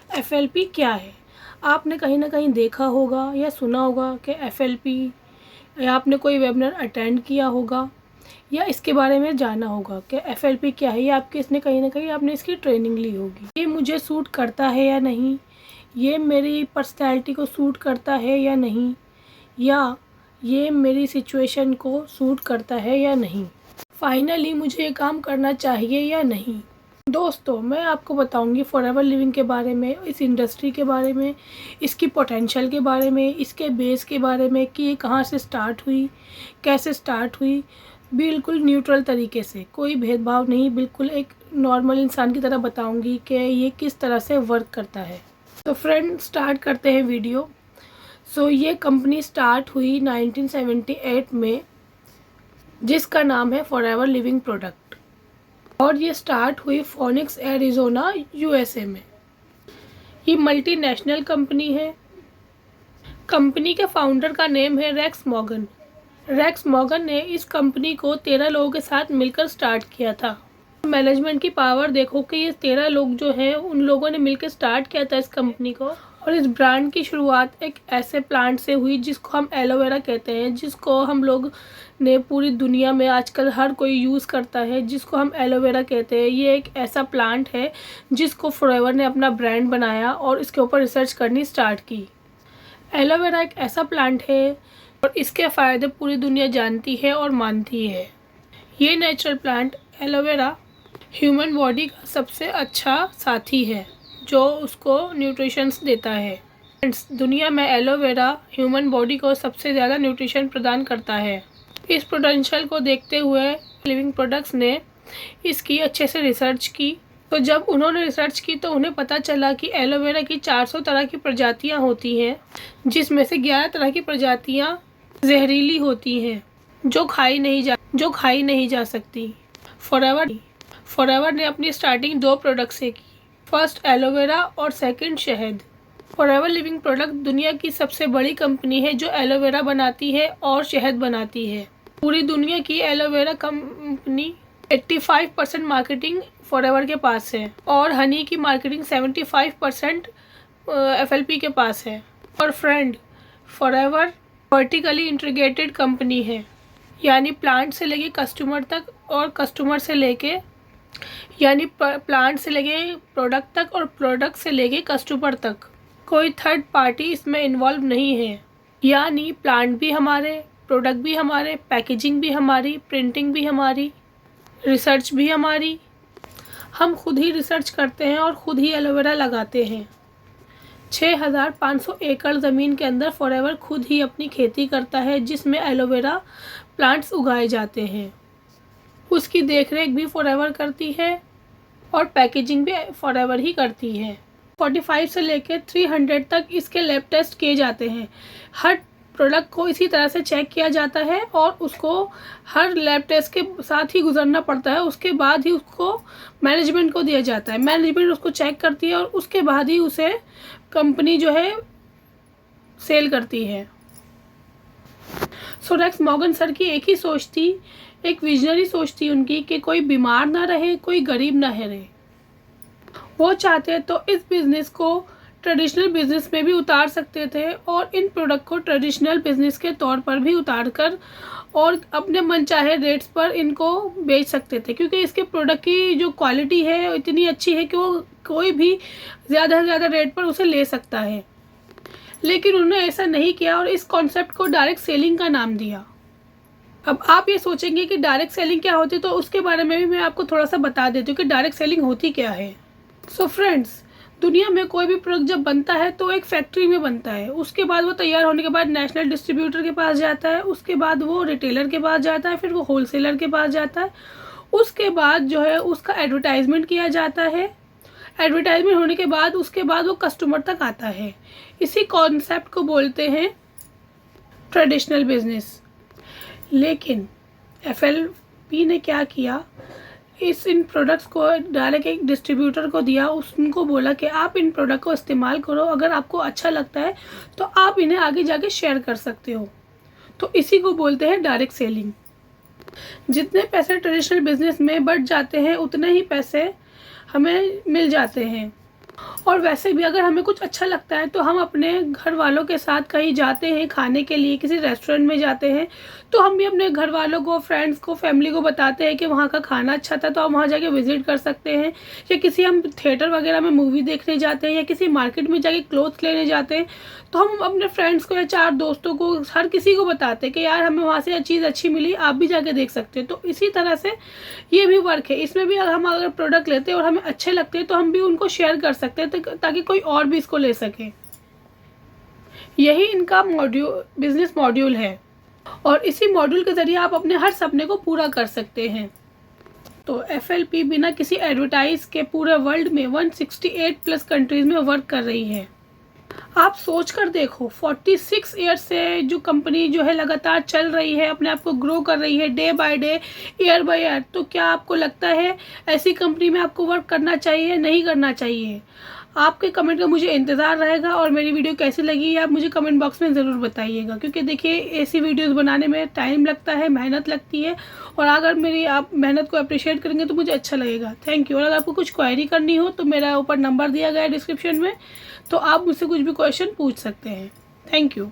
FLP क्या है? आपने कहीं न कहीं देखा होगा या सुना होगा कि एफएलपी, या आपने कोई वेबिनार अटेंड किया होगा या इसके बारे में जाना होगा कि एफएलपी क्या है, या आपके इसने कहीं न कहीं आपने इसकी ट्रेनिंग ली होगी। ये मुझे सूट करता है या नहीं? ये मेरी पर्सनैलिटी को सूट करता है या नहीं? या ये मेरी सिचुएशन को सूट करता है या नहीं? फाइनली मुझे ये काम करना चाहिए या नहीं? दोस्तों, मैं आपको बताऊंगी फॉरएवर लिविंग के बारे में, इस इंडस्ट्री के बारे में, इसकी पोटेंशियल के बारे में, इसके बेस के बारे में कि ये कहाँ से स्टार्ट हुई, कैसे स्टार्ट हुई। बिल्कुल न्यूट्रल तरीके से, कोई भेदभाव नहीं, बिल्कुल एक नॉर्मल इंसान की तरह बताऊंगी कि ये किस तरह से वर्क करता है। तो फ्रेंड, स्टार्ट करते हैं वीडियो। ये कंपनी स्टार्ट हुई 1978 में, जिसका नाम है फॉरएवर लिविंग प्रोडक्ट, और ये स्टार्ट हुई फोनिक्स एरिज़ोना यूएसए में। ये मल्टीनेशनल कंपनी है। कंपनी के फाउंडर का नेम है रेक्स मॉर्गन। रेक्स मॉर्गन ने इस कंपनी को 13 लोगों के साथ मिलकर स्टार्ट किया था। मैनेजमेंट की पावर देखो कि ये 13 लोग जो हैं उन लोगों ने मिलकर स्टार्ट किया था इस कंपनी को। और इस ब्रांड की शुरुआत एक ऐसे प्लांट से हुई जिसको हम एलोवेरा कहते हैं, जिसको हम लोग ने पूरी दुनिया में आजकल हर कोई यूज़ करता है, जिसको हम एलोवेरा कहते हैं। ये एक ऐसा प्लांट है जिसको फॉरएवर ने अपना ब्रांड बनाया और इसके ऊपर रिसर्च करनी स्टार्ट की। एलोवेरा एक ऐसा प्लांट है और इसके फ़ायदे पूरी दुनिया जानती है और मानती है। ये natural plant aloe vera human body का सबसे अच्छा साथी है जो उसको न्यूट्रिशंस देता है। फ्रेंड्स, दुनिया में एलोवेरा ह्यूमन बॉडी को सबसे ज़्यादा न्यूट्रिशन प्रदान करता है। इस पोटेंशियल को देखते हुए लिविंग प्रोडक्ट्स ने इसकी अच्छे से रिसर्च की। तो जब उन्होंने रिसर्च की तो उन्हें पता चला कि एलोवेरा की 400 तरह की प्रजातियां होती हैं, जिसमें से 11 तरह की प्रजातियां जहरीली होती हैं जो खाई नहीं जा सकती। फॉरएवर ने अपनी स्टार्टिंग 2 प्रोडक्ट से की, फर्स्ट एलोवेरा और सेकंड शहद। फॉरएवर लिविंग प्रोडक्ट दुनिया की सबसे बड़ी कंपनी है जो एलोवेरा बनाती है और शहद बनाती है। पूरी दुनिया की एलोवेरा कंपनी 85% मार्केटिंग फॉरएवर के पास है और हनी की मार्केटिंग 75% एफएलपी के पास है। और friend, forever vertically integrated company है, यानी प्लांट से लेके कस्टमर तक और कस्टमर से लेके यानी प्लांट से लेके प्रोडक्ट तक और प्रोडक्ट से लेके कस्टमर तक कोई थर्ड पार्टी इसमें इन्वॉल्व नहीं है। यानी प्लांट भी हमारे, प्रोडक्ट भी हमारे, पैकेजिंग भी हमारी, प्रिंटिंग भी हमारी, रिसर्च भी हमारी। हम खुद ही रिसर्च करते हैं और ख़ुद ही एलोवेरा लगाते हैं। 6500 एकड़ ज़मीन के अंदर फॉरएवर खुद ही अपनी खेती करता है, जिसमें एलोवेरा प्लांट्स उगाए जाते हैं। उसकी देखरेख भी फॉरएवर करती है और पैकेजिंग भी फॉरएवर ही करती है। 45 से लेकर 300 तक इसके लैब टेस्ट किए जाते हैं। हर प्रोडक्ट को इसी तरह से चेक किया जाता है और उसको हर लैब टेस्ट के साथ ही गुजरना पड़ता है। उसके बाद ही उसको मैनेजमेंट को दिया जाता है। मैनेजमेंट उसको चेक करती है और उसके बाद ही उसे कंपनी जो है सेल करती है। रेक्स मॉर्गन सर की एक ही सोच थी, एक विजनरी सोच थी उनकी कि कोई बीमार ना रहे, कोई गरीब ना रहे। वो चाहते तो इस बिज़नेस को ट्रेडिशनल बिज़नेस में भी उतार सकते थे और इन प्रोडक्ट को ट्रेडिशनल बिज़नेस के तौर पर भी उतार कर और अपने मनचाहे रेट्स पर इनको बेच सकते थे, क्योंकि इसके प्रोडक्ट की जो क्वालिटी है इतनी अच्छी है कि वो कोई भी ज़्यादा से ज़्यादा रेट पर उसे ले सकता है। लेकिन उन्होंने ऐसा नहीं किया और इस कॉन्सेप्ट को डायरेक्ट सेलिंग का नाम दिया। अब आप ये सोचेंगे कि डायरेक्ट सेलिंग क्या होती है, तो उसके बारे में भी मैं आपको थोड़ा सा बता देती हूँ कि डायरेक्ट सेलिंग होती क्या है। फ्रेंड्स, दुनिया में कोई भी प्रोडक्ट जब बनता है तो एक फैक्ट्री में बनता है। उसके बाद वो तैयार होने के बाद नेशनल डिस्ट्रीब्यूटर के पास जाता है, उसके बाद वो रिटेलर के पास जाता है, फिर वो होलसेलर के पास जाता है। उसके बाद जो है उसका एडवर्टाइजमेंट किया जाता है। एडवर्टाइजमेंट होने के बाद उसके बाद वो कस्टमर तक आता है। इसी कॉन्सेप्ट को बोलते हैं ट्रेडिशनल बिजनेस। लेकिन एफएलपी ने क्या किया, इन प्रोडक्ट्स को डायरेक्ट एक डिस्ट्रीब्यूटर को दिया। उनको बोला कि आप इन प्रोडक्ट को इस्तेमाल करो, अगर आपको अच्छा लगता है तो आप इन्हें आगे जाके शेयर कर सकते हो। तो इसी को बोलते हैं डायरेक्ट सेलिंग। जितने पैसे ट्रेडिशनल बिजनेस में बढ़ जाते हैं उतने ही पैसे हमें मिल जाते हैं। और वैसे भी अगर हमें कुछ अच्छा लगता है तो हम अपने घर वालों के साथ कहीं जाते हैं खाने के लिए, किसी रेस्टोरेंट में जाते हैं, तो हम भी अपने घर वालों को, फ्रेंड्स को, फैमिली को बताते हैं कि वहाँ का खाना अच्छा था, तो हम वहाँ जाके विज़िट कर सकते हैं। या किसी हम थिएटर वगैरह में मूवी देखने जाते हैं या किसी मार्केट में जाके क्लोथ्स लेने जाते हैं, तो हम अपने फ्रेंड्स को या 4 दोस्तों को, हर किसी को बताते हैं कि यार हमें वहाँ से ये चीज़ अच्छी मिली, आप भी जाके देख सकते हैं। तो इसी तरह से ये भी वर्क है, इसमें भी अगर हम प्रोडक्ट लेते हैं और हमें अच्छे लगते हैं तो हम भी उनको शेयर कर सकते हैं ताकि कोई और भी इसको ले सके। यही इनका बिजनेस मॉड्यूल है और इसी मॉड्यूल के ज़रिए आप अपने हर सपने को पूरा कर सकते हैं। तो FLP बिना किसी एडवर्टाइज के पूरे वर्ल्ड में 168 प्लस कंट्रीज़ में वर्क कर रही है। आप सोच कर देखो, 46 ईयर्स से जो कंपनी जो है लगातार चल रही है, अपने आप को ग्रो कर रही है day by day, year by year. तो क्या आपको लगता है ऐसी कंपनी में आपको वर्क करना चाहिए, नहीं करना चाहिए? आपके कमेंट का मुझे इंतज़ार रहेगा और मेरी वीडियो कैसी लगी आप मुझे कमेंट बॉक्स में ज़रूर बताइएगा, क्योंकि देखिए ऐसी वीडियोस बनाने में टाइम लगता है, मेहनत लगती है, और अगर मेरी आप मेहनत को अप्रिशिएट करेंगे तो मुझे अच्छा लगेगा। Thank you. और अगर आपको कुछ क्वेरी करनी हो तो मेरा ऊपर नंबर दिया गया है डिस्क्रिप्शन में, तो आप मुझसे कुछ भी क्वेश्चन पूछ सकते हैं। Thank you.